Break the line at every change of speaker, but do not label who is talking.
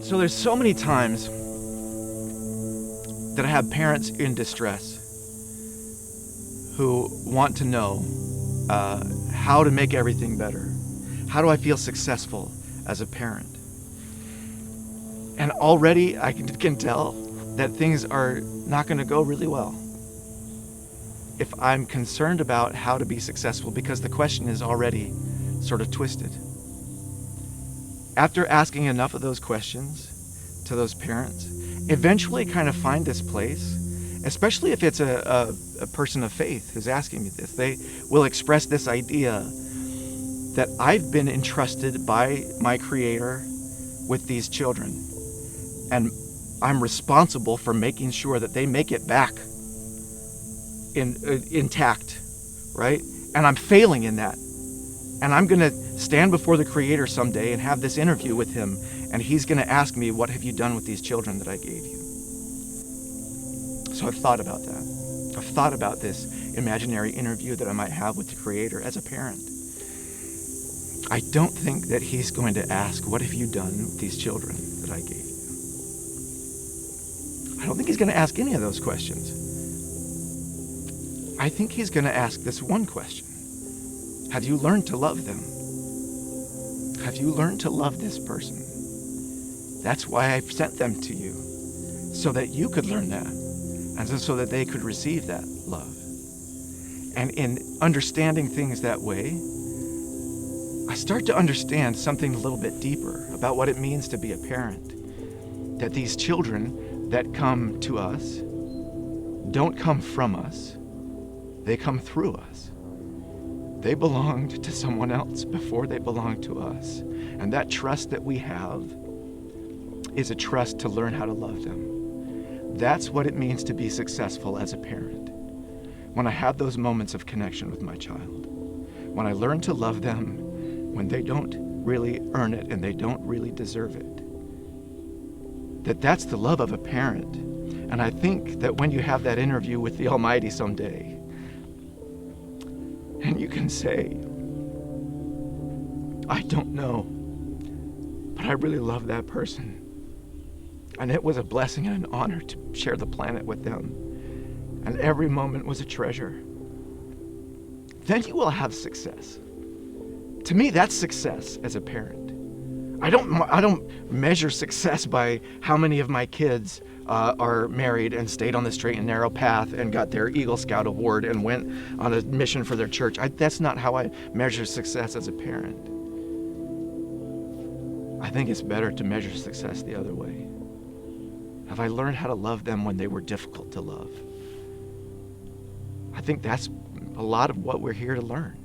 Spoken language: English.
So there's so many times that I have parents in distress who want to know how to make everything better. How do I feel successful as a parent? And already I can tell that things are not going to go really well if I'm concerned about how to be successful, because the question is already sort of twisted. After asking enough of those questions to those parents, eventually kind of find this place, especially if it's a person of faith who's asking me this. They will express this idea that I've been entrusted by my Creator with these children, and I'm responsible for making sure that they make it back intact, right? And I'm failing in that. And I'm going to stand before the Creator someday and have this interview with Him, and He's going to ask me, what have you done with these children that I gave you? So I've thought about that. I've thought about this imaginary interview that I might have with the Creator as a parent. I don't think that He's going to ask, what have you done with these children that I gave you? I don't think He's going to ask any of those questions. I think He's going to ask this one question. Have you learned to love them? Have you learned to love this person? That's why I've sent them to you, so that you could learn that, and so that they could receive that love. And in understanding things that way, I start to understand something a little bit deeper about what it means to be a parent. That these children that come to us don't come from us, they come through us. They belonged to someone else before they belonged to us. And that trust that we have is a trust to learn how to love them. That's what it means to be successful as a parent. When I have those moments of connection with my child, when I learn to love them when they don't really earn it and they don't really deserve it, that's the love of a parent. And I think that when you have that interview with the Almighty someday, and you can say, I don't know, but I really love that person. And it was a blessing and an honor to share the planet with them. And every moment was a treasure. Then you will have success. To me, that's success as a parent. I don't measure success by how many of my kids are married and stayed on the straight and narrow path and got their Eagle Scout award and went on a mission for their church. That's not how I measure success as a parent. I think it's better to measure success the other way. Have I learned how to love them when they were difficult to love? I think that's a lot of what we're here to learn.